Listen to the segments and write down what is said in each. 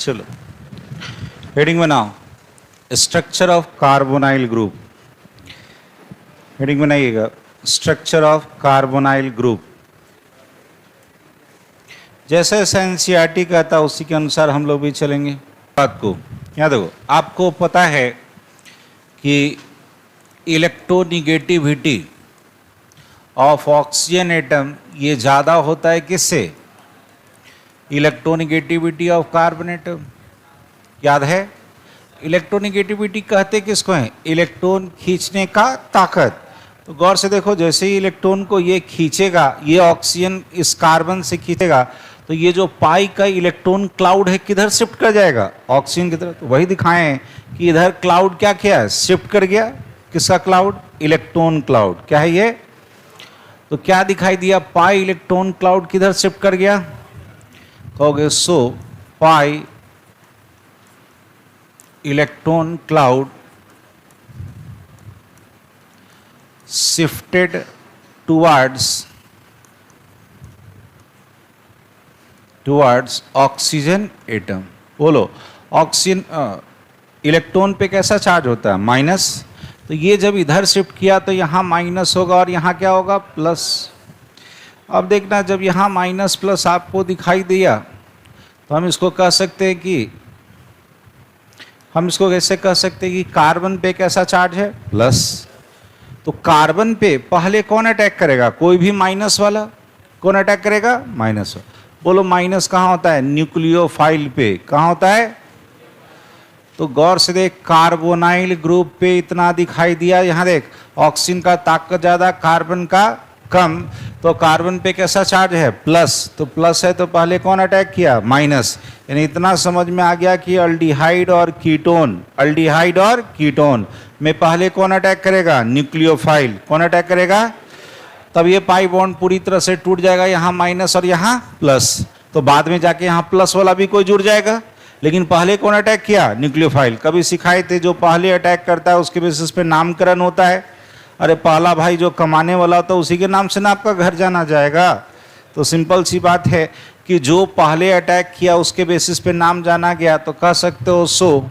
चलो हेडिंग बनाओ, structure of carbonyl group. Heading बनाइएगा, स्ट्रक्चर ऑफ कार्बोनाइल ग्रुप। जैसे एनसीईआरटी कहता है उसी के अनुसार हम लोग भी चलेंगे। बात को याद देखो, आपको पता है कि इलेक्ट्रोनिगेटिविटी ऑफ ऑक्सीजन एटम ये ज़्यादा होता है किससे? Electronegativity of carbon atom. याद है? इलेक्ट्रोनिगेटिविटी कहते किसको हैं? इलेक्ट्रॉन खींचने का ताकत। तो गौर से देखो, जैसे ही इलेक्ट्रॉन को ये खींचेगा, ये ऑक्सीजन इस कार्बन से खींचेगा, तो ये जो पाई का इलेक्ट्रॉन क्लाउड है किधर शिफ्ट कर जाएगा? ऑक्सीजन की तरफ। तो वही दिखाएं कि इधर क्लाउड क्या किया है? शिफ्ट कर गया। किसका क्लाउड? Electron cloud. क्या है ये? तो क्या दिखाई दिया? पाई इलेक्ट्रॉन क्लाउड किधर शिफ्ट कर गया? कहोगे so pi electron cloud shifted towards oxygen atom. बोलो, ऑक्सीजन इलेक्ट्रॉन पे कैसा चार्ज होता है? माइनस। तो ये जब इधर शिफ्ट किया तो यहाँ माइनस होगा और यहाँ क्या होगा? प्लस। अब देखना, जब यहाँ माइनस प्लस आपको दिखाई दिया तो हम इसको कह सकते हैं कि कैसे कह सकते हैं कि कार्बन पे कैसा चार्ज है? प्लस। तो कार्बन पे पहले कौन अटैक करेगा? कोई भी माइनस वाला। कौन अटैक करेगा? माइनस वाला। बोलो, माइनस कहाँ होता है? न्यूक्लियोफाइल पे। कहाँ होता है? तो गौर से देख, कार्बोनाइल ग्रुप पे इतना दिखाई दिया। यहाँ देख, ऑक्सीजन का ताकत ज्यादा, कार्बन का कम। तो कार्बन पे कैसा चार्ज है? प्लस। तो प्लस है तो पहले कौन अटैक किया? माइनस। यानी इतना समझ में आ गया कि अल्डिहाइड और कीटोन में पहले कौन अटैक करेगा? न्यूक्लियोफाइल। कौन अटैक करेगा? तब ये पाई बॉन्ड पूरी तरह से टूट जाएगा, यहाँ माइनस और यहाँ प्लस। तो बाद में जाके यहाँ प्लस वाला भी कोई जुड़ जाएगा, लेकिन पहले कौन अटैक किया? न्यूक्लियोफाइल। कभी सिखाए थे, जो पहले अटैक करता है उसके बेसिस पे नामकरण होता है। अरे पहला भाई जो कमाने वाला होता है उसी के नाम से ना आपका घर जाना जाएगा। तो सिंपल सी बात है कि जो पहले अटैक किया उसके बेसिस पे नाम जाना गया, तो कह सकते हो सो।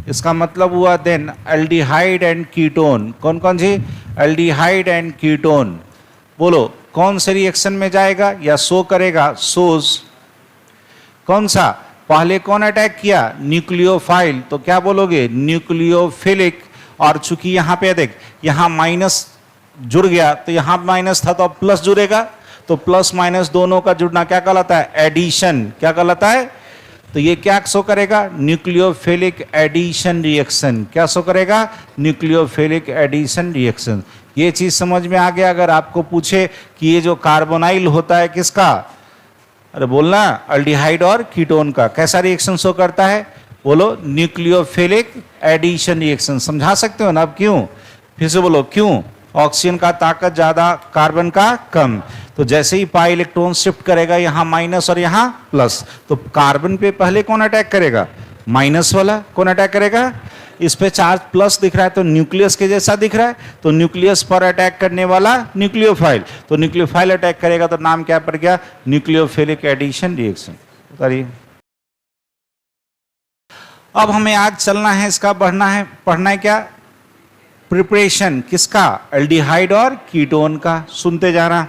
इसका मतलब हुआ देन एल्डिहाइड एंड कीटोन। कौन कौन सी? Aldehyde and ketone. बोलो, कौन से रिएक्शन में जाएगा या शो करेगा? सोज। कौन सा? पहले कौन अटैक किया? न्यूक्लियोफाइल। तो क्या बोलोगे? न्यूक्लियोफिलिक। और चूंकि यहाँ पे देख, यहाँ माइनस जुड़ गया, तो यहाँ माइनस था तो अब प्लस जुड़ेगा। तो प्लस माइनस दोनों का जुड़ना क्या कहलाता है? एडिशन। क्या कहलाता है? तो ये क्या शो करेगा? Nucleophilic addition reaction. क्या शो करेगा? Nucleophilic addition reaction. ये चीज समझ में आ गया। अगर आपको पूछे कि ये जो कार्बोनाइल होता है किसका? अरे बोलना, अल्डिहाइड और कीटोन का। कैसा रिएक्शन शो करता है? बोलो, न्यूक्लियोफिलिक एडिशन रिएक्शन। समझा सकते हो ना? अब क्यों? फिर से बोलो, क्यों? ऑक्सीजन का ताकत ज्यादा, कार्बन का कम। तो जैसे ही पाई इलेक्ट्रॉन शिफ्ट करेगा, यहाँ माइनस और यहाँ प्लस, तो कार्बन पे पहले कौन अटैक करेगा? माइनस वाला। कौन अटैक करेगा? इस पे चार्ज प्लस दिख रहा है तो न्यूक्लियस के जैसा दिख रहा है, तो न्यूक्लियस पर अटैक करने वाला न्यूक्लियोफाइल। तो न्यूक्लियोफाइल अटैक करेगा तो नाम क्या पड़ गया? Nucleophilic addition reaction. बताइए। अब हमें आज चलना है, इसका पढ़ना है क्या? प्रिपरेशन किसका? एल्डिहाइड और कीटोन का। सुनते जाना।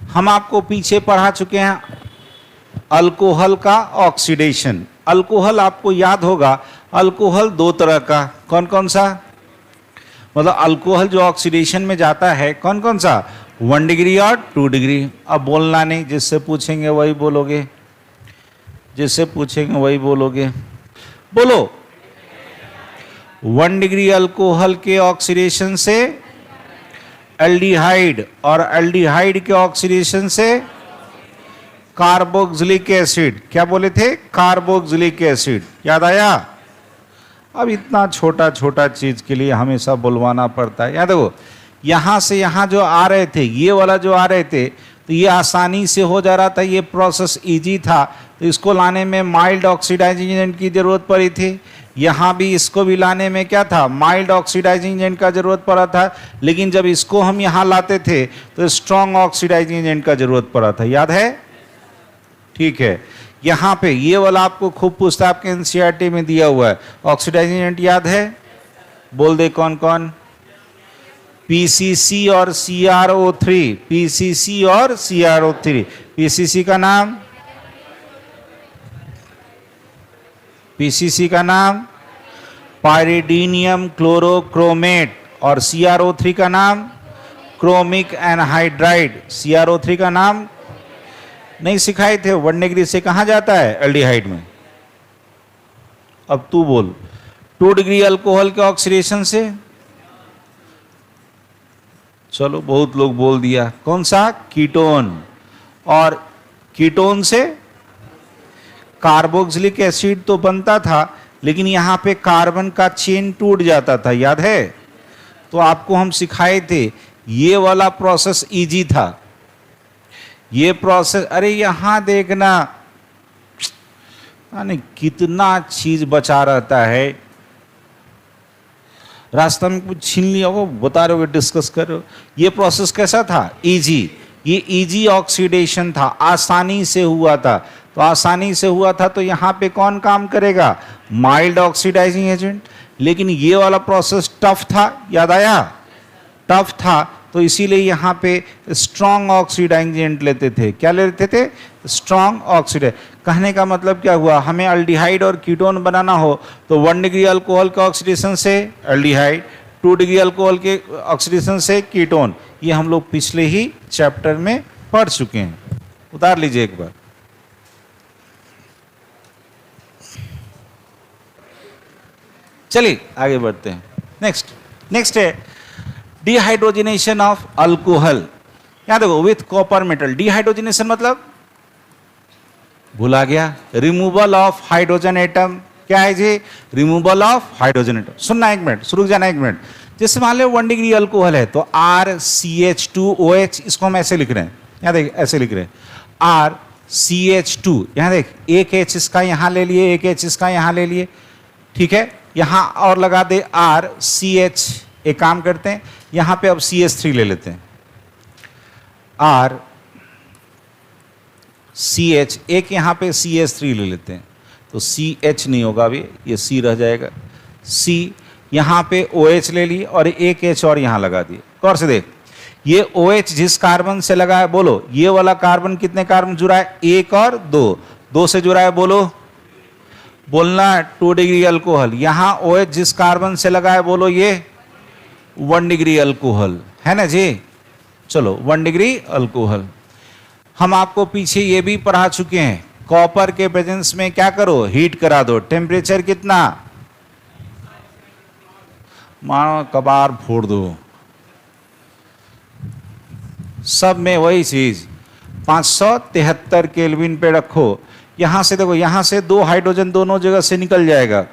हम आपको पीछे पढ़ा चुके हैं अल्कोहल का ऑक्सीडेशन। अल्कोहल आपको याद होगा, अल्कोहल दो तरह का। कौन कौन सा? मतलब अल्कोहल जो ऑक्सीडेशन में जाता है, कौन कौन सा? 1 डिग्री और 2 डिग्री। अब बोलना नहीं, जिससे पूछेंगे वही बोलोगे। बोलो, 1 डिग्री अल्कोहल के ऑक्सीडेशन से एल्डिहाइड, और एल्डिहाइड के ऑक्सीडेशन से कार्बोक्सिलिक एसिड। क्या बोले थे? Carboxylic acid. याद आया? अब इतना छोटा छोटा चीज के लिए हमेशा बुलवाना पड़ता है। याद देखो, यहां से यहां जो आ रहे थे, ये वाला जो आ रहे थे, तो ये आसानी से हो जा रहा था, ये प्रोसेस इजी था। तो इसको लाने में माइल्ड ऑक्सीडाइजिंग एजेंट की जरूरत पड़ी थी। यहाँ भी इसको भी लाने में क्या था? माइल्ड ऑक्सीडाइजिंग एजेंट का जरूरत पड़ा था। लेकिन जब इसको हम यहाँ लाते थे तो स्ट्रॉन्ग ऑक्सीडाइजिंग एजेंट का जरूरत पड़ा था। याद है? ठीक है। यहाँ पे ये वाला आपको खूब पूछता है, आपके एनसीईआरटी में दिया हुआ है। ऑक्सीडाइजिंग एजेंट याद है? बोल दे कौन कौन? पीसीसी और CrO3, पीसीसी और CrO3। पीसीसी का नाम, पीसीसी का नाम पाइरिडीनियम क्लोरोक्रोमेट, और CrO3 का नाम क्रोमिक एनहाइड्राइड। CrO3 का नाम नहीं सिखाए थे? 1 डिग्री से कहां जाता है? एल्डिहाइड में। अब तू बोल, 2 डिग्री अल्कोहल के ऑक्सीडेशन से, चलो बहुत लोग बोल दिया, कौन सा? कीटोन। और कीटोन से कार्बोक्सिलिक एसिड तो बनता था, लेकिन यहां पे कार्बन का चेन टूट जाता था, याद है? तो आपको हम सिखाए थे, ये वाला प्रोसेस इजी था। ये प्रोसेस, अरे यहां देखना, नहीं कितना चीज बचा रहता है, रास्ता में कुछ छीन लिया हो, बता रहे हो, डिस्कस कर रहे हो। ये प्रोसेस कैसा था? इजी। ये इजी ऑक्सीडेशन था, आसानी से हुआ था। तो आसानी से हुआ था तो यहां पे कौन काम करेगा? Mild oxidising agent. लेकिन ये वाला प्रोसेस टफ था, याद आया? टफ था, तो इसीलिए यहां पे स्ट्रॉन्ग ऑक्सीडाइजिंग एजेंट लेते थे। क्या लेते थे? Strong oxidise. कहने का मतलब क्या हुआ? हमें अल्डिहाइड और कीटोन बनाना हो तो 1 डिग्री अल्कोहल के ऑक्सीडेशन से एल्डिहाइड, 2 डिग्री अल्कोहल के ऑक्सीडेशन से कीटोन। ये हम लोग पिछले ही चैप्टर में पढ़ चुके हैं। उतार लीजिए एक बार। चलिए आगे बढ़ते हैं। नेक्स्ट है डिहाइड्रोजनेशन ऑफ अल्कोहल। यहां देखो, विथ कॉपर मेटल। डिहाइड्रोजनेशन मतलब भुला गया, रिमूवल ऑफ हाइड्रोजन एटम। क्या है जी? Removal of hydrogen atom. सुनना एक मिनट, शुरू जाना एक मिनट। जैसे मान लो 1 डिग्री अल्कोहल है तो RCH2OH, इसको हम ऐसे लिख रहे हैं, यहां देख ऐसे लिख रहे हैं, RCH2। यहां देख, एक H इसका यहां ले लिए, एक H इसका यहां ले लिए, ठीक है? यहां और लगा दे RCH। एक काम करते हैं, यहां पे अब CH3 ले लेते हैं, RCH, एक यहां पे CH3 ले लेते हैं, तो CH नहीं होगा अभी, ये C रह जाएगा। C यहां पे OH ले ली और एक H और यहां लगा दिए। गौर से देख, ये OH जिस कार्बन से लगा है, बोलो ये वाला कार्बन कितने कार्बन जुड़ा है? 1 और 2, 2 से जुड़ा है, बोलो, बोलना 2 डिग्री अल्कोहल। यहां OH जिस कार्बन से लगा है, बोलो ये 1 डिग्री अल्कोहल है ना जी। चलो 1 डिग्री अल्कोहल। हम आपको पीछे ये भी पढ़ा चुके हैं, कॉपर के प्रेजेंस में क्या करो? हीट करा दो। टेम्परेचर कितना? मानो कबार फोड़ दो। सब में वही चीज, 573 केल्विन पे रखो। यहां से देखो, यहां से 2 हाइड्रोजन दोनों जगह से निकल जाएगा।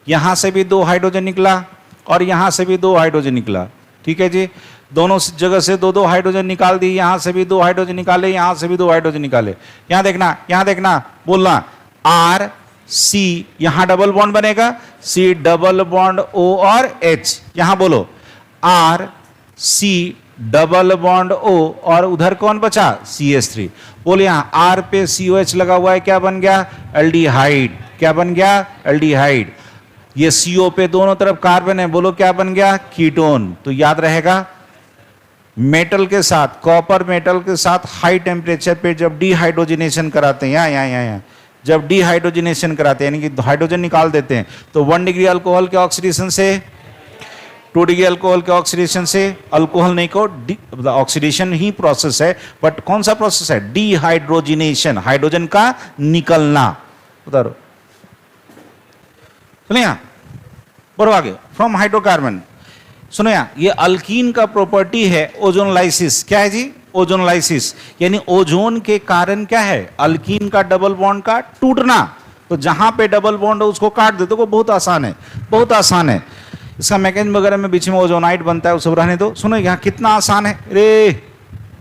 यहां से भी 2 हाइड्रोजन निकला और यहां से भी 2 हाइड्रोजन निकला, ठीक है जी। दोनों जगह से 2-2 हाइड्रोजन निकाल दी, यहां से भी 2 हाइड्रोजन निकाले, यहां से भी 2 हाइड्रोजन निकाले। यहां देखना, बोलना RC, यहां डबल बॉन्ड बनेगा, C डबल बॉन्ड O और H। यहां बोलो RC डबल बॉन्ड O, और उधर कौन बचा? CH3। बोले यहां R पे COH लगा हुआ है, क्या बन गया? एल्डिहाइड। क्या बन गया? एल्डिहाइड। ये CO पे दोनों तरफ कार्बन है, बोलो क्या बन गया? कीटोन। तो याद रहेगा, मेटल के साथ, कॉपर मेटल के साथ हाई टेम्परेचर पे जब डिहाइड्रोजनेशन कराते हैं, यहाँ जब डिहाइड्रोजनेशन कराते हैं, यानी कि हाइड्रोजन निकाल देते हैं, तो 1 डिग्री अल्कोहल के ऑक्सीडेशन से, 2 डिग्री अल्कोहल के ऑक्सीडेशन से, अल्कोहल नहीं को, ऑक्सीडेशन ही प्रोसेस है, बट कौन सा प्रोसेस है? डिहाइड्रोजनेशन, हाइड्रोजन का निकलना। उतारो, सुनिए बढ़ो आगे। फ्रॉम हाइड्रोकार्बन, सुनो यहाँ, ये अल्कीन का प्रॉपर्टी है ओजोनलाइसिस। क्या है जी? ओजोनलाइसिस, यानी ओजोन के कारण क्या है? अल्कीन का डबल बॉन्ड का टूटना। तो जहां पे डबल बॉन्ड है उसको काट दे, तो बहुत आसान है, बहुत आसान है। इसका मैकेनिज्म वगैरह में बीच में ओजोनाइड बनता है, उसे रहने दो। सुनो यहाँ कितना आसान है, रे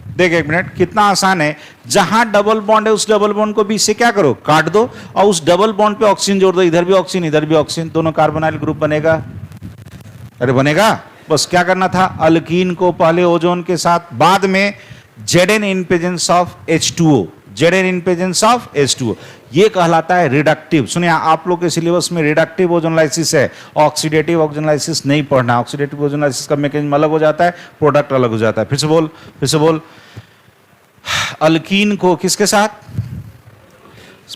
देख एक मिनट, कितना आसान है। जहां डबल बॉन्ड है उस डबल बॉन्ड को बीच से क्या करो? काट दो, और उस डबल बॉन्ड पे ऑक्सीजन जोड़ दो। इधर भी ऑक्सीजन, इधर भी ऑक्सीजन, दोनों कार्बोनाइल ग्रुप बनेगा। अरे बनेगा, बस क्या करना था? अल्कीन को पहले ओजोन के साथ, बाद में Zn in presence of H2O, Zn in presence of H2O, ये कहलाता है रिडक्टिव। सुनिए, आप लोग के सिलेबस में रिडक्टिव ओजोनलाइसिस है, ऑक्सीडेटिव ओजोनलाइसिस नहीं पढ़ना। ऑक्सीडेटिव ओजोनलाइसिस का मैकेनिज्म अलग हो जाता है, प्रोडक्ट अलग हो जाता है। फिर से बोल। अल्कीन को किसके साथ?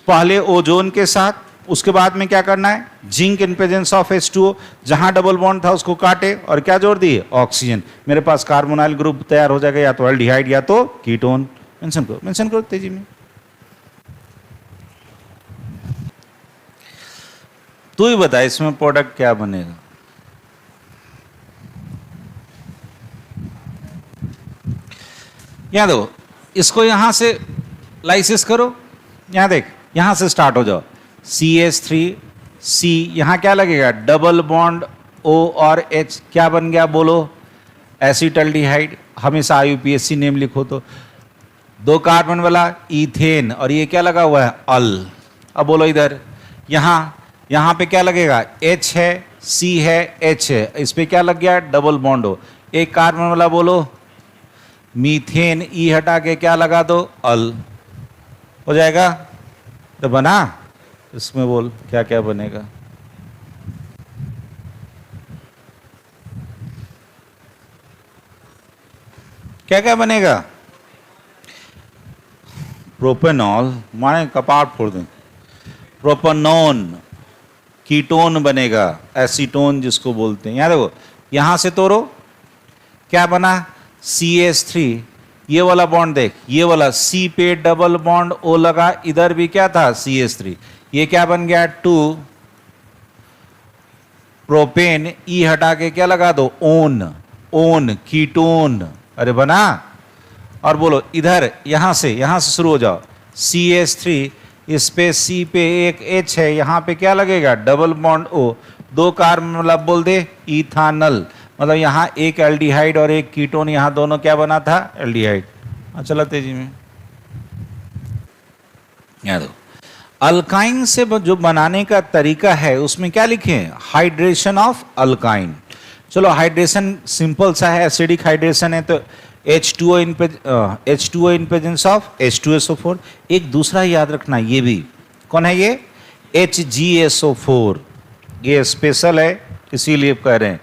पहले ओजोन के साथ, उसके बाद में क्या करना है? Zinc in presence of H2O, जहां डबल बॉन्ड था उसको काटे और क्या जोड़ दिए? ऑक्सीजन। मेरे पास कार्बोनाइल ग्रुप तैयार हो जाएगा, या तो एल्डिहाइड या तो कीटोन। मेंशन करो तेजी में। तू ही बता इसमें प्रोडक्ट क्या बनेगा? यहां देखो, इसको यहां से लाइसिस करो। यहां देख, यहां से स्टार्ट हो जाओ। CH3C, यहां क्या लगेगा? डबल बॉन्ड O और H, क्या बन गया बोलो? एसिटल्डिहाइड। हमेशा IUPAC नेम लिखो तो। 2 कार्बन वाला इथेन, और ये क्या लगा हुआ है? अल। अब बोलो इधर, यहां पे क्या लगेगा? H है, C है, H है, इस पे क्या लग गया? डबल बॉन्ड हो। एक कार्बन वाला बोलो मीथेन, E हटा के क्या लगा दो? अल। हो जाएगा? तो बना। इसमें बोल क्या क्या बनेगा? क्या क्या बनेगा? प्रोपेनॉल, माने कपाट फोड़ दें। प्रोपेनॉन, कीटोन बनेगा, एसीटोन जिसको बोलते हैं। याद देखो, यहां से तोड़ो, क्या बना? CH3, ये वाला बॉन्ड देख, ये वाला C पे डबल बॉन्ड O लगा, इधर भी क्या था? CH3, ये क्या बन गया? 2 प्रोपेन, E हटा के क्या लगा दो? Own, ketone. अरे बना। और बोलो इधर, यहां से शुरू हो जाओ। CH3, इस पे C पे एक H है, यहां पे क्या लगेगा? Double bond O। 2 कार्बन मतलब बोल दे इथानल, मतलब यहाँ एक एल्डिहाइड और एक कीटोन, यहाँ दोनों क्या बना था? एल्डिहाइड। चला तेजी में। याद हो, अल्काइन से जो बनाने का तरीका है उसमें क्या लिखे? Hydration of alkyne. चलो, हाइड्रेशन सिंपल सा है, एसिडिक हाइड्रेशन है तो H2O in presence of H2SO4। एक दूसरा याद रखना, ये भी कौन है? ये HgSO4, ये स्पेशल है इसीलिए कह रहे हैं।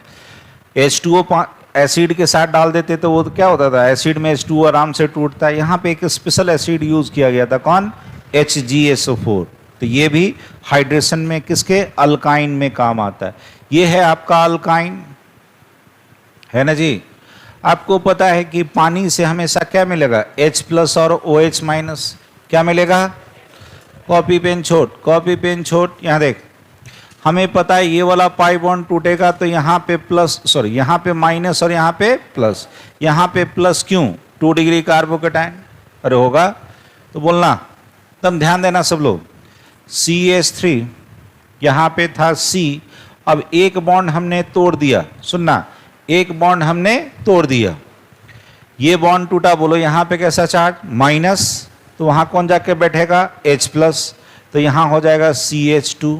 H2O एसिड के साथ डाल देते तो वो तो क्या होता था? एसिड में H2O आराम से टूटता है। यहाँ पे एक स्पेशल एसिड यूज किया गया था, कौन? HgSO4। तो ये भी हाइड्रेशन में किसके? अल्काइन में काम आता है। ये है आपका अल्काइन, है ना जी। आपको पता है कि पानी से हमेशा क्या मिलेगा? H+ और OH-। क्या मिलेगा? कॉपी पेन छोड़। यहाँ देख, हमें पता है ये वाला पाई बॉन्ड टूटेगा तो यहाँ पे यहाँ पे माइनस और यहाँ पे प्लस। यहाँ पे प्लस क्यों? 2 डिग्री कार्बोकेटाइन। अरे होगा तो बोलना, तब ध्यान देना सब लोग। CH3, यहाँ पे था C, अब एक बॉन्ड हमने तोड़ दिया। सुनना, एक बॉन्ड हमने तोड़ दिया, ये बॉन्ड टूटा। बोलो यहाँ पे कैसा चार्ज? माइनस, तो वहाँ कौन जाके बैठेगा? H+, तो यहाँ हो जाएगा CH2।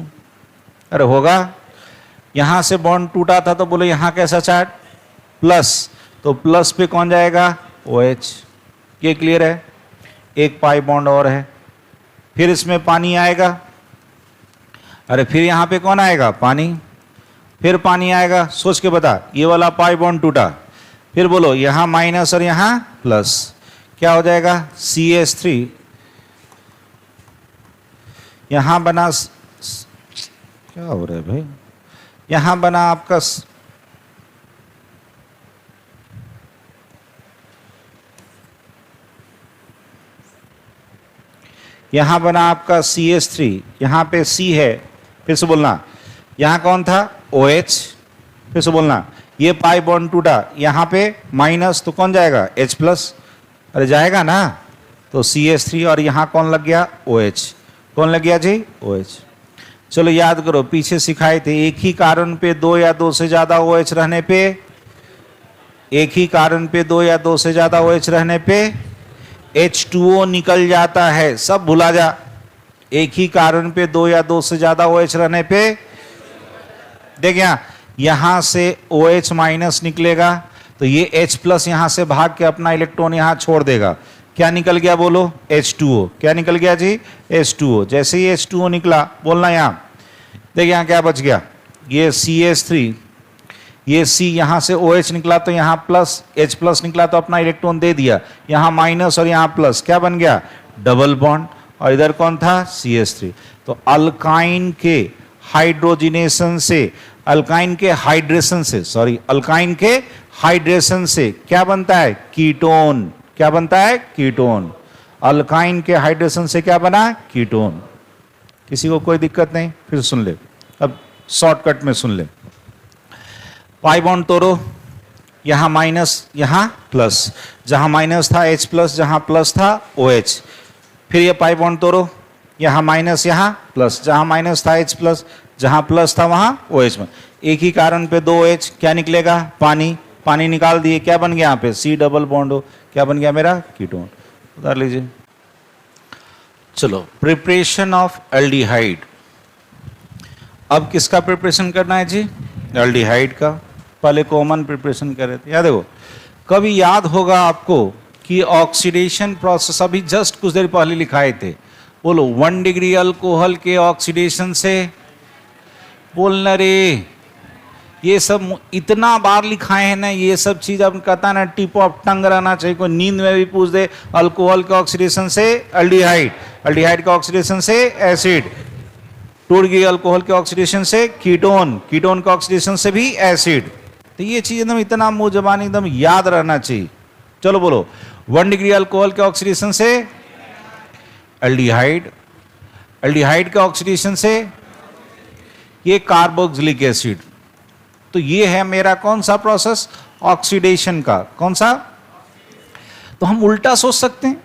अरे होगा। यहां से बॉन्ड टूटा था तो बोलो यहाँ कैसा चार्ज? प्लस, तो प्लस पे कौन जाएगा? OH। ये क्लियर है? एक पाई बॉन्ड और है, फिर इसमें पानी आएगा। अरे फिर यहाँ पे कौन आएगा? पानी। फिर पानी आएगा, सोच के बता। ये वाला पाई बॉन्ड टूटा, फिर बोलो यहाँ माइनस और यहाँ प्लस, क्या हो जाएगा? CH3। यहां बना, क्या हो रहा है भाई? यहां बना आपका यहां बना आपका CH3, यहां पे C है, फिर से बोलना। यहां कौन था? OH। फिर से बोलना, ये पाई बॉन्ड टूटा, यहां पे माइनस, तो कौन जाएगा? H+। अरे जाएगा ना, तो CH3, और यहां कौन लग गया? OH। कौन लग गया जी? OH। चलो याद करो, पीछे सिखाए थे, एक ही कार्बन पे 2 या 2 से ज्यादा OH रहने पे, एक ही कार्बन पे 2 या 2 से ज्यादा OH रहने पे H2O निकल जाता है। सब भुला जा। एक ही कार्बन पे 2 या 2 से ज्यादा OH रहने पे, देख यहां से OH- निकलेगा, तो ये H+ यहां से भाग के अपना इलेक्ट्रॉन यहां छोड़ देगा। क्या निकल गया बोलो? H2O। क्या निकल गया जी? H2O। जैसे ही H2O निकला, बोलना यहाँ, देखिए यहाँ क्या बच गया, ये CH3, ये C यहाँ से OH निकला तो यहाँ प्लस, H प्लस निकला तो अपना इलेक्ट्रॉन दे दिया, यहाँ माइनस और यहाँ प्लस, क्या बन गया? Double bond. और इधर कौन था? CH3। तो अल्काइन के हाइड्रोजिनेशन से, अल्काइन के हाइड्रेशन से, सॉरी अल्काइन के हाइड्रेशन से क्या बनता है? कीटोन। क्या बनता है? कीटोन। अल्काइन के हाइड्रेशन से क्या बना? कीटोन। किसी को कोई दिक्कत नहीं? फिर सुन ले, अब शॉर्टकट में सुन ले। पाई बॉन्ड तोड़ो, यहां माइनस यहां प्लस, जहां माइनस था H प्लस, जहां प्लस था OH। फिर ये पाई बॉन्ड तोड़ो, यहां माइनस यहां प्लस, जहां माइनस था H प्लस, जहां प्लस था वहां OH में। एक ही कारण पे 2 H, क्या निकलेगा? पानी। पानी निकाल दिए, क्या बन गया? यहाँ पे C डबल बॉन्ड हो, क्या बन गया मेरा? कीटोन। उतार लीजिए। चलो, प्रिपरेशन ऑफ एल्डिहाइड। अब किसका प्रिपरेशन करना है जी? एल्डिहाइड का। पहले कॉमन प्रिपरेशन कर रहे थे, याद देखो, कभी याद होगा आपको कि ऑक्सीडेशन प्रोसेस अभी जस्ट कुछ देर पहले लिखाए थे, बोलो 1 डिग्री अल्कोहल के ऑक्सीडेशन से, बोलना रे, ये सब इतना बार लिखाए हैं ना, ये सब चीज अब कहता है ना, टिप ऑफ टंग रहना चाहिए, कोई नींद में भी पूछ दे, अल्कोहल के ऑक्सीडेशन से एल्डिहाइड, एल्डिहाइड के ऑक्सीडेशन से एसिड, टूट गई अल्कोहल के ऑक्सीडेशन से कीटोन, कीटोन के ऑक्सीडेशन से भी एसिड। तो ये चीज एकदम इतना मुंह जबान एकदम याद रहना चाहिए। चलो बोलो, 1 डिग्री अल्कोहल के ऑक्सीडेशन से एल्डिहाइड, एल्डिहाइड के ऑक्सीडेशन से ये कार्बोक्सिलिक एसिड। तो ये है मेरा कौन सा प्रोसेस? ऑक्सीडेशन का। कौन सा? तो हम उल्टा सोच सकते हैं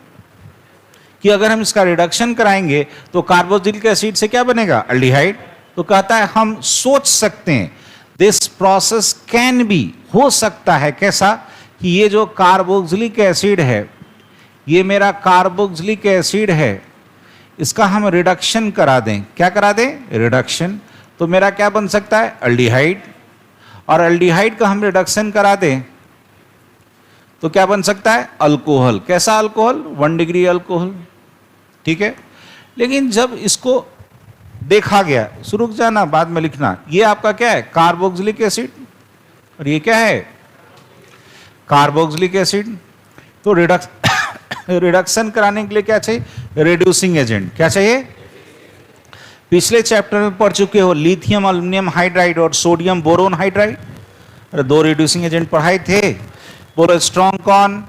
कि अगर हम इसका रिडक्शन कराएंगे तो कार्बोक्सिलिक एसिड से क्या बनेगा? एल्डिहाइड। तो कहता है हम सोच सकते हैं, दिस प्रोसेस कैन बी, हो सकता है कैसा, कि ये जो कार्बोक्सिलिक एसिड है, ये मेरा कार्बोक्सिलिक एसिड है, इसका हम रिडक्शन करा दें। क्या करा दें? रिडक्शन। तो मेरा क्या बन सकता है? एल्डिहाइड। और एल्डिहाइड का हम रिडक्शन करा दें तो क्या बन सकता है? अल्कोहल। कैसा अल्कोहल? 1 degree alcohol. ठीक है। लेकिन जब इसको देखा गया, रुक जाना, बाद में लिखना, ये आपका क्या है? कार्बोक्सिलिक एसिड, और ये क्या है? Carboxylic acid. तो रिडक्शन कराने के लिए क्या चाहिए? Reducing agent. क्या चाहिए? पिछले चैप्टर में पढ़ चुके हो, लिथियम एल्युमिनियम हाइड्राइड और सोडियम बोरोन हाइड्राइड। अरे 2 रिड्यूसिंग एजेंट पढ़ाए थे। बोलो स्ट्रॉन्ग कौन?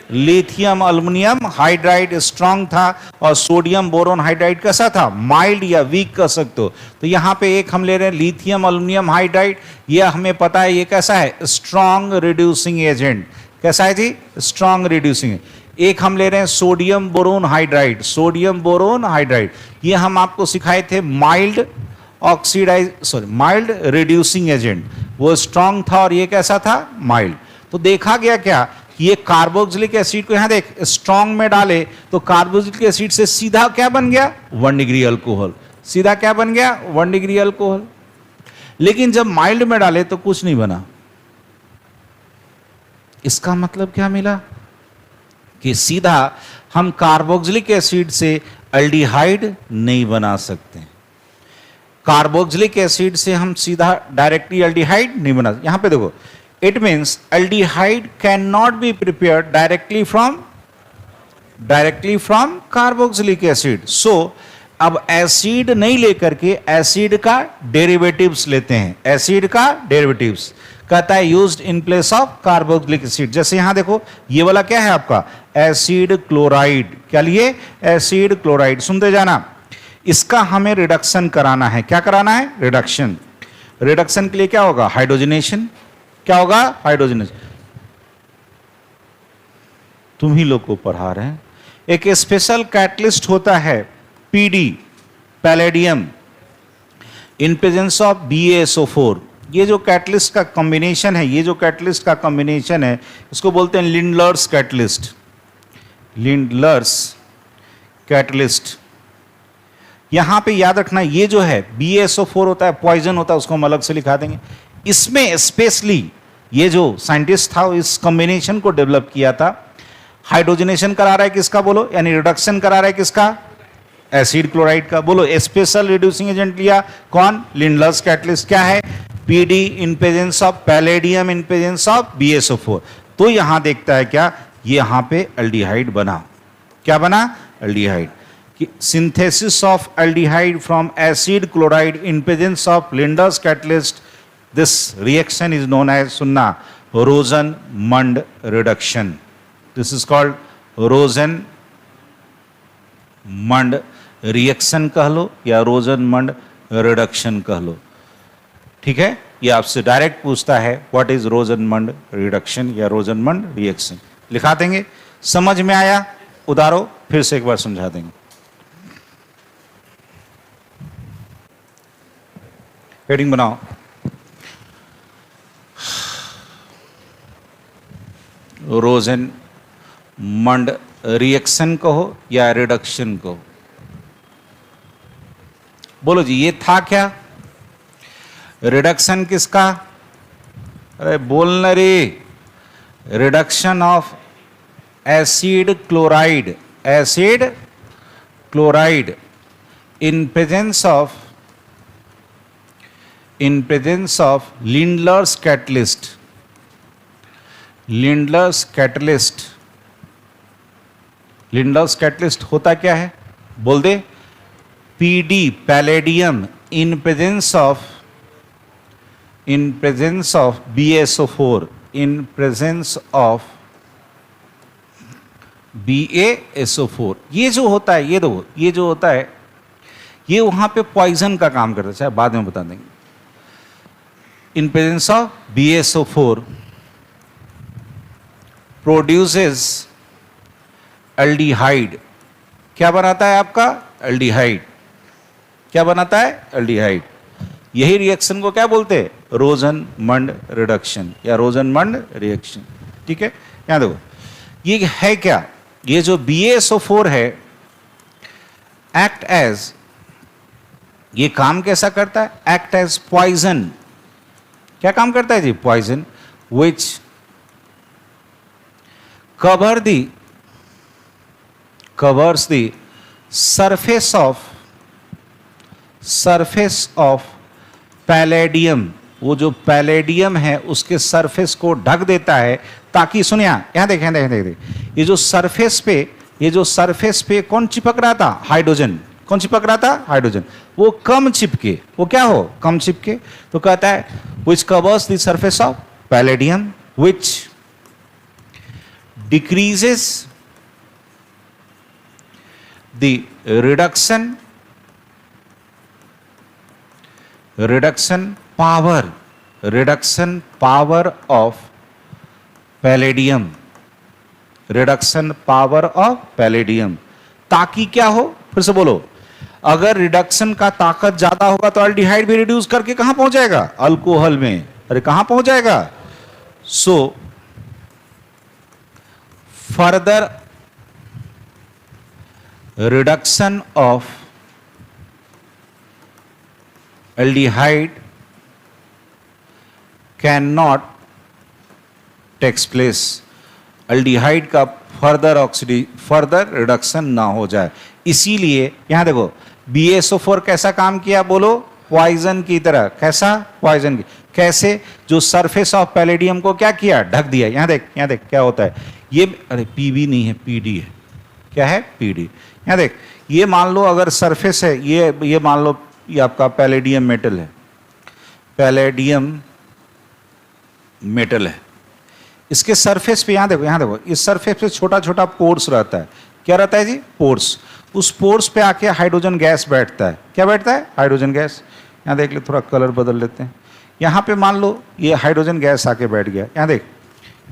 लिथियम एल्युमिनियम हाइड्राइड स्ट्रॉन्ग था, और सोडियम बोरोन हाइड्राइड कैसा था? माइल्ड या वीक कह सकते हो। तो यहाँ पे एक हम ले रहे हैं लिथियम एल्युमिनियम हाइड्राइड, ये हमें पता है ये कैसा है? Strong reducing agent. कैसा है जी? Strong reducing. एक हम ले रहे हैं sodium boron hydride, sodium boron hydride, ये हम आपको सिखाए थे mild oxidise, sorry mild reducing agent. वो स्ट्रॉन्ग था और ये कैसा था? माइल्ड। तो देखा गया क्या कि ये कार्बोक्सिलिक एसिड को यहां देख स्ट्रॉन्ग में डाले तो कार्बोक्सिलिक एसिड से सीधा क्या बन गया? 1 डिग्री अल्कोहल। सीधा क्या बन गया? 1 डिग्री अल्कोहल। लेकिन जब माइल्ड में डाले तो कुछ नहीं बना। इसका मतलब क्या मिला? कि सीधा हम कार्बोक्सिलिक एसिड से एल्डिहाइड नहीं बना सकते। कार्बोक्सिलिक एसिड से हम सीधा डायरेक्टली एल्डिहाइड नहीं बना सकते। यहां पे देखो, it means aldehyde can not be prepared directly from carboxylic acid. So अब एसिड नहीं लेकर के एसिड का डेरिवेटिव्स लेते हैं। एसिड का डेरिवेटिव्स कहता है used in place of carboxylic acid. जैसे यहां देखो, ये वाला क्या है आपका? Acid chloride. क्या लिए? Acid chloride. सुनते जाना, इसका हमें रिडक्शन कराना है। क्या कराना है? रिडक्शन। रिडक्शन के लिए क्या होगा? हाइड्रोजनेशन। क्या होगा? हाइड्रोजनेशन। तुम ही लोग को पढ़ा रहे हैं। एक स्पेशल कैटलिस्ट होता है PD, palladium, in presence of BaSO4। ये जो कैटलिस्ट का कॉम्बिनेशन है, ये जो कैटलिस्ट का कॉम्बिनेशन है, इसको बोलते हैं लिंडलर्स कैटलिस्ट। Lindlar's catalyst. यहां पे याद रखना, ये जो है BaSO4 होता है, पॉइजन होता है, उसको हम अलग से लिखा देंगे। इसमें स्पेशली ये जो साइंटिस्ट था इस कॉम्बिनेशन को डेवलप किया था, हाइड्रोजनेशन करा रहा है किसका बोलो, यानी रिडक्शन करा रहा है किसका, एसिड क्लोराइड का। बोलो स्पेशल रिड्यूसिंग एजेंट लिया कौन, लिंडलर्स कैटलिस्ट। क्या है, PD in presence of palladium in presence of BSO4। तो यहां देखता है क्या, यहां पे एल्डिहाइड बना। क्या बना, aldehyde. Synthesis of aldehyde from acid chloride in presence of Lindlar's catalyst, this reaction is known as, सुनना, Rosenmund reduction. This is called Rosenmund reaction कह लो या रोजन-मंड रिडक्शन कह लो। ठीक है, ये आपसे डायरेक्ट पूछता है व्हाट इज रोजन-मंड रिडक्शन या रोजन-मंड रिएक्शन, लिखा देंगे। समझ में आया, उतारो, फिर से एक बार समझा देंगे। हेडिंग बनाओ, रोजन-मंड रिएक्शन कहो या रिडक्शन कहो। बोलो जी, ये था क्या, रिडक्शन किसका, अरे बोलना रे, reduction of acid chloride, acid chloride in presence of Lindlar's catalyst, Lindlar's catalyst. Lindlar's catalyst होता क्या है, बोल दे, PD palladium in presence of BSO4, in presence of BaSO4। ये जो होता है, ये दो, ये जो होता है, ये वहां पे पॉइजन का काम करता है, चाहे बाद में बता देंगे। इन presence of BaSO4 produces aldehyde. क्या बनाता है आपका, एल्डिहाइड। क्या बनाता है, एल्डिहाइड। यही रिएक्शन को क्या बोलते हैं, रोजन-मंड रिडक्शन या रोजन-मंड रिएक्शन। ठीक है, यहां देखो, ये है क्या, ये जो BaSO4 है, एक्ट एज, ये काम कैसा करता है, एक्ट एज पॉइजन। क्या काम करता है जी, poison, which covers the surface of palladium. वो जो पैलेडियम है उसके सरफेस को ढक देता है, ताकि सुनिया, यहां देखें, ये जो सरफेस पे कौन चिपक रहा था, हाइड्रोजन। कौन चिपक रहा था, हाइड्रोजन। वो कम चिपके, वो क्या हो, कम चिपके। तो कहता है which covers the surface of palladium, which decreases the reduction power of palladium, reduction power of palladium। ताकि क्या हो, फिर से बोलो, अगर रिडक्शन का ताकत ज्यादा होगा तो एल्डिहाइड भी रिड्यूस करके कहां पहुंच जाएगा, अल्कोहल में। अरे कहां पहुंच जाएगा, so further reduction of aldehyde can not takes place. Aldehyde का फर्दर रिडक्शन ना हो जाए, इसीलिए यहां देखो, BaSO4 कैसा काम किया, बोलो, पॉइजन की तरह। कैसा, पॉइजन की। कैसे, जो सरफेस ऑफ पैलेडियम को क्या किया, ढक दिया। यहां देख क्या होता है, ये, अरे PB नहीं है, PD है। क्या है, PD। यहां देख, ये मान लो अगर सरफेस है, ये मान लो ये आपका पैलेडियम मेटल है, पैलेडियम मेटल है। इसके सरफेस पे यहां देखो, इस सरफेस पे छोटा छोटा पोर्स रहता है। क्या रहता है जी, पोर्स। उस पोर्स पे आके हाइड्रोजन गैस बैठता है। क्या बैठता है, हाइड्रोजन गैस। यहां देख ले, थोड़ा कलर बदल लेते हैं। यहां पे मान लो ये हाइड्रोजन गैस आके बैठ गया। यहां देख,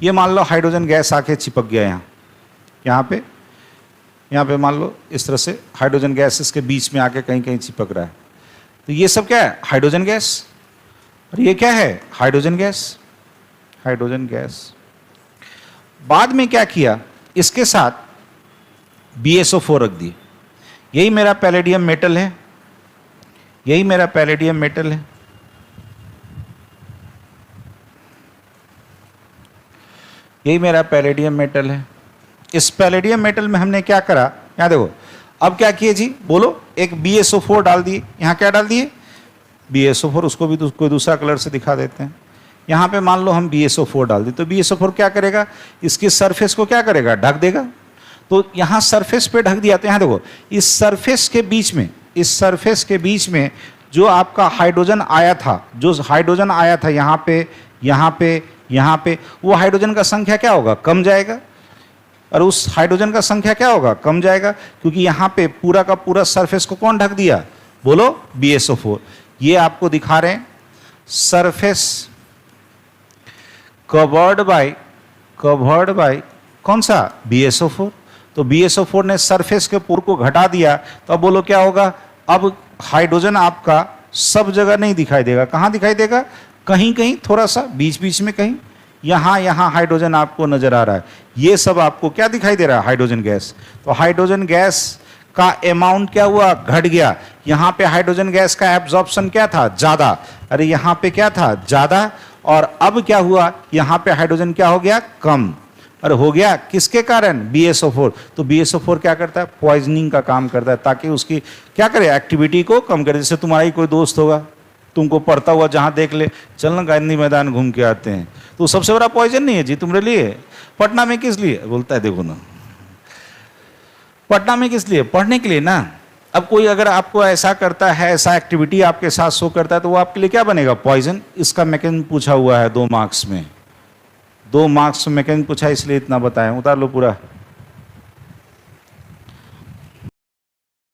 ये मान लो हाइड्रोजन गैस आके चिपक गया यहाँ पे मान लो इस तरह से हाइड्रोजन गैस इसके बीच में आके कहीं कहीं चिपक रहा है। तो ये सब क्या है, हाइड्रोजन गैस। और ये क्या है, हाइड्रोजन गैस, हाइड्रोजन गैस। बाद में क्या किया, इसके साथ BaSO4 रख दिए। यही मेरा पैलेडियम मेटल है, यही मेरा पैलेडियम मेटल है। यही मेरा पैलेडियम मेटल है। इस पैलेडियम मेटल में हमने क्या करा, यहाँ देखो, अब क्या किए जी, बोलो, एक BSO4 डाल दिए, यहाँ क्या डाल दिए, BSO4, उसको भी कोई दूसरा कलर से दिखा देते हैं। यहाँ पे मान लो हम BSO4 डाल दिए, तो BSO4 क्या करेगा, इसकी सरफेस को क्या करेगा, ढक देगा। तो यहाँ सरफेस पे ढक दिया, तो यहाँ देखो, इस सरफेस के बीच में, इस सरफेस के बीच में जो आपका हाइड्रोजन आया था, जो हाइड्रोजन आया था यहाँ पे, यहाँ पे, यहाँ पे, वो हाइड्रोजन का संख्या क्या होगा, कम जाएगा। और उस हाइड्रोजन का संख्या क्या होगा, कम जाएगा, क्योंकि यहाँ पे पूरा का पूरा सरफेस को कौन ढक दिया, बोलो, BSO4। ये आपको दिखा रहे हैं, सरफेस कवर्ड बाय कौन सा, BSO4। तो BSO4 ने सरफेस के पोर को घटा दिया, तो अब बोलो क्या होगा, अब हाइड्रोजन आपका सब जगह नहीं दिखाई देगा, कहाँ दिखाई देगा, कहीं कहीं थोड़ा सा बीच बीच में, कहीं यहाँ हाइड्रोजन आपको नजर आ रहा है। ये सब आपको क्या दिखाई दे रहा है, हाइड्रोजन गैस। तो हाइड्रोजन गैस का अमाउंट क्या हुआ, घट गया। यहाँ पे हाइड्रोजन गैस का एब्जॉर्प्शन क्या था, ज्यादा, अरे यहाँ पे क्या था, ज्यादा, और अब क्या हुआ, यहाँ पे हाइड्रोजन क्या हो गया, कम। अरे हो गया किसके कारण, BSO4। तो BSO4 क्या करता है, पॉइजनिंग का काम करता है, ताकि उसकी क्या करे, एक्टिविटी को कम करे। जैसे तुम्हारा ही कोई दोस्त होगा, तुमको पढ़ता हुआ जहाँ देख ले, चलना गांधी मैदान घूम के आते हैं, तो सबसे बड़ा पॉइजन नहीं है जी तुम्हारे लिए, पटना में किस लिए, बोलता है देखो ना, पटना में किस लिए, पढ़ने के लिए ना। अब कोई अगर आपको ऐसा करता है, ऐसा एक्टिविटी आपके साथ शो करता है, तो वो आपके लिए क्या बनेगा, पॉइजन। इसका मैकेनिज्म पूछा हुआ है 2 मार्क्स में, 2 मार्क्स में मैकेनिज्म पूछा, इसलिए इतना बताया। उतार लो पूरा।